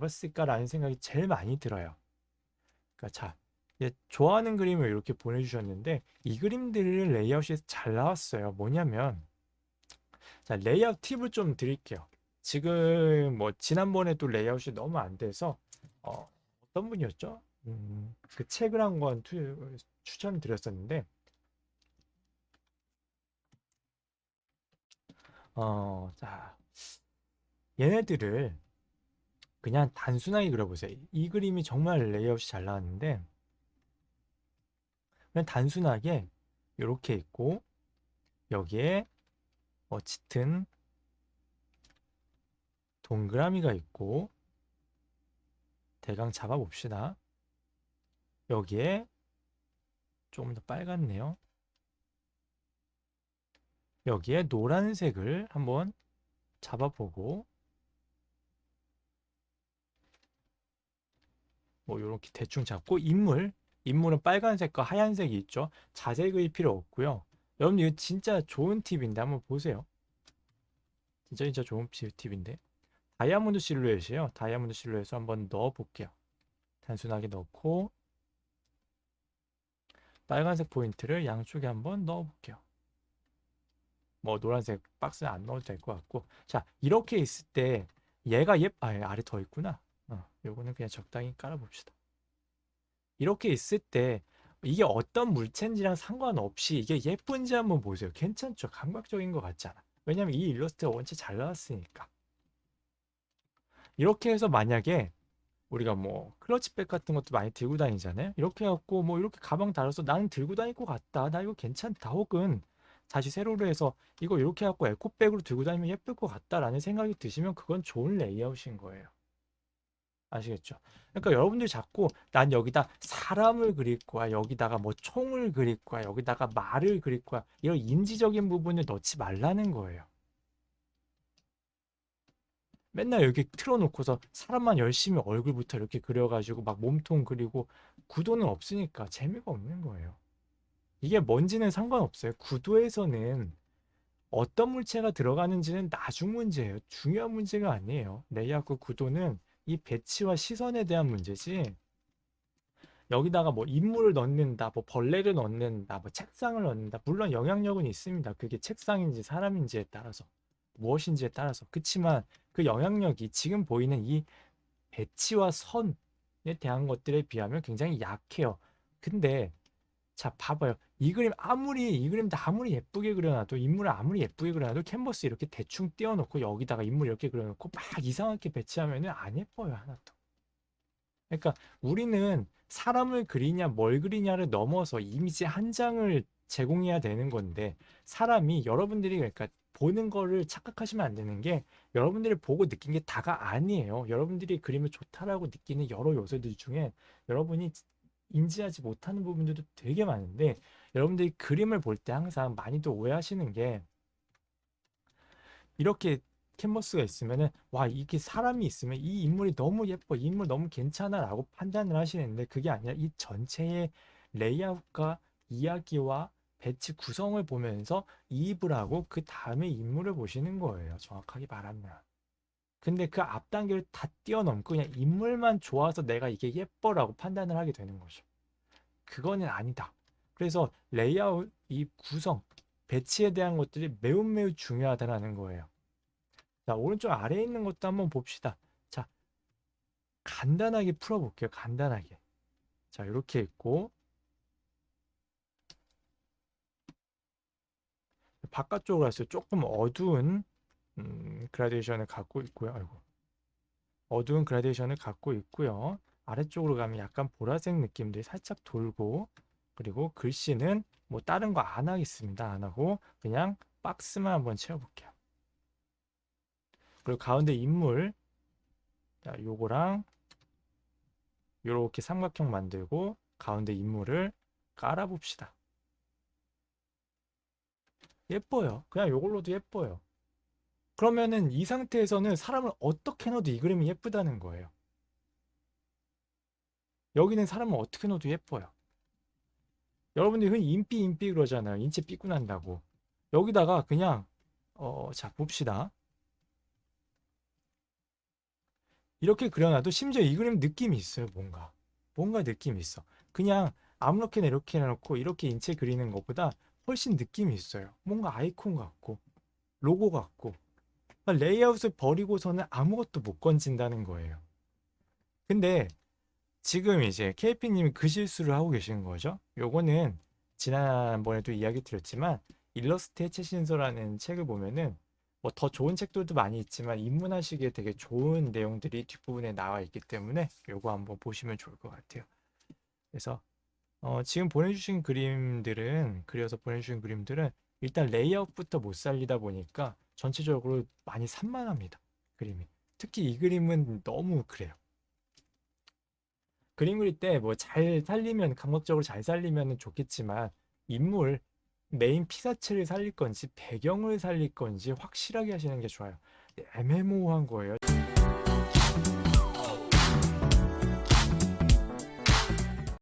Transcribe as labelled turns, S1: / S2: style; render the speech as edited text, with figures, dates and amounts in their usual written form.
S1: 잡았을까라는 생각이 제일 많이 들어요. 그러니까 자, 좋아하는 그림을 이렇게 보내주셨는데 이 그림들을 레이아웃이 잘 나왔어요. 뭐냐면 자, 레이아웃 팁을 좀 드릴게요. 지금 뭐 지난번에도 레이아웃이 너무 안 돼서 어떤 분이었죠? 그 책을 한 권 추천드렸었는데 자, 얘네들을 그냥 단순하게 그려보세요. 이 그림이 정말 레이아웃이 잘 나왔는데 그냥 단순하게 이렇게 있고 여기에 짙은 동그라미가 있고 대강 잡아봅시다. 여기에 조금 더 빨갛네요. 여기에 노란색을 한번 잡아보고 뭐 이렇게 대충 잡고 인물은 빨간색과 하얀색이 있죠. 자세히 그릴 필요 없고요. 여러분 이거 진짜 좋은 팁인데 한번 보세요. 진짜 좋은 팁인데 다이아몬드 실루엣이에요. 다이아몬드 실루엣을 한번 넣어 볼게요. 단순하게 넣고 빨간색 포인트를 양쪽에 한번 넣어 볼게요. 뭐 노란색 박스에 안 넣어도 될 것 같고 자 이렇게 있을 때 얘가 아래 더 있구나. 요거는 그냥 적당히 깔아봅시다. 이렇게 있을 때 이게 어떤 물체인지랑 상관없이 이게 예쁜지 한번 보세요. 괜찮죠? 감각적인 것 같잖아. 왜냐면 이 일러스트가 원체 잘 나왔으니까. 이렇게 해서 만약에 우리가 뭐 클러치백 같은 것도 많이 들고 다니잖아요. 이렇게 해갖고 뭐 이렇게 가방 달아서 나는 들고 다닐 것 같다. 나 이거 괜찮다. 혹은 다시 세로로 해서 이거 이렇게 해갖고 에코백으로 들고 다니면 예쁠 것 같다라는 생각이 드시면 그건 좋은 레이아웃인 거예요. 아시겠죠? 그러니까 여러분들이 자꾸 난 여기다 사람을 그릴 거야. 여기다가 뭐 총을 그릴 거야. 여기다가 말을 그릴 거야. 이런 인지적인 부분을 넣지 말라는 거예요. 맨날 이렇게 틀어놓고서 사람만 열심히 얼굴부터 이렇게 그려가지고 막 몸통 그리고 구도는 없으니까 재미가 없는 거예요. 이게 뭔지는 상관없어요. 구도에서는 어떤 물체가 들어가는지는 나중 문제예요. 중요한 문제가 아니에요. 레이아웃 구도는 이 배치와 시선에 대한 문제지. 여기다가 뭐 인물을 넣는다, 뭐 벌레를 넣는다, 뭐 책상을 넣는다. 물론 영향력은 있습니다. 그게 책상인지 사람인지에 따라서 무엇인지에 따라서. 그렇지만 그 영향력이 지금 보이는 이 배치와 선에 대한 것들에 비하면 굉장히 약해요. 근데 자 봐봐요. 이 그림 다 아무리 예쁘게 그려놔도 인물을 아무리 예쁘게 그려놔도 캔버스 이렇게 대충 띄워놓고 여기다가 인물 이렇게 그려놓고 막 이상하게 배치하면은 안 예뻐요 하나도. 그러니까 우리는 사람을 그리냐 뭘 그리냐를 넘어서 이미지 한 장을 제공해야 되는 건데 사람이 여러분들이 그러니까 보는 거를 착각하시면 안 되는 게 여러분들이 보고 느낀 게 다가 아니에요. 여러분들이 그림을 좋다라고 느끼는 여러 요소들 중에 여러분이 인지하지 못하는 부분들도 되게 많은데 여러분들이 그림을 볼 때 항상 많이들 오해하시는 게 이렇게 캔버스가 있으면은 와 이게 사람이 있으면 이 인물이 너무 예뻐 이 인물 너무 괜찮아 라고 판단을 하시는데 그게 아니라 이 전체의 레이아웃과 이야기와 배치 구성을 보면서 이입을 하고 그 다음에 인물을 보시는 거예요 정확하게 말하면. 근데 그 앞 단계를 다 뛰어넘고 그냥 인물만 좋아서 내가 이게 예뻐라고 판단을 하게 되는 거죠. 그거는 아니다. 그래서 레이아웃 이 구성 배치에 대한 것들이 매우 중요하다는 거예요. 자, 오른쪽 아래에 있는 것도 한번 봅시다. 자, 간단하게 풀어볼게요. 간단하게. 자, 이렇게 있고 바깥쪽으로 할수록 조금 어두운 그라데이션을 갖고 있고요. 아이고. 어두운 그라데이션을 갖고 있고요. 아래쪽으로 가면 약간 보라색 느낌들이 살짝 돌고 그리고 글씨는 뭐 다른 거 안 하겠습니다. 안 하고 그냥 박스만 한번 채워볼게요. 그리고 가운데 인물 자, 요거랑 요렇게 삼각형 만들고 가운데 인물을 깔아봅시다. 예뻐요. 그냥 요걸로도 예뻐요. 그러면은 이 상태에서는 사람을 어떻게 넣어도 이 그림이 예쁘다는 거예요. 여기는 사람을 어떻게 넣어도 예뻐요. 여러분들이 흔히 인삐 그러잖아요. 인체 삐꾸 난다고. 여기다가 그냥 자 봅시다. 이렇게 그려놔도 심지어 이 그림 느낌이 있어요. 뭔가 느낌이 있어. 그냥 아무렇게나 이렇게 해놓고 이렇게 인체 그리는 것보다 훨씬 느낌이 있어요. 뭔가 아이콘 같고 로고 같고. 그러니까 레이아웃을 버리고서는 아무것도 못 건진다는 거예요. 근데 지금 이제 KP님이 그 실수를 하고 계시는 거죠. 요거는 지난번에도 이야기 드렸지만 일러스트의 최신서라는 책을 보면은 뭐 더 좋은 책들도 많이 있지만 입문하시기에 되게 좋은 내용들이 뒷부분에 나와 있기 때문에 요거 한번 보시면 좋을 것 같아요. 그래서 지금 보내주신 그림들은 그려서 보내주신 그림들은 일단 레이아웃부터 못 살리다 보니까 전체적으로 많이 산만합니다. 그림이. 특히 이 그림은 너무 그래요. 그림 그릴 때 뭐 잘 살리면 감각적으로 잘 살리면 좋겠지만 인물 메인 피사체를 살릴 건지 배경을 살릴 건지 확실하게 하시는 게 좋아요. 애매모호한 거예요.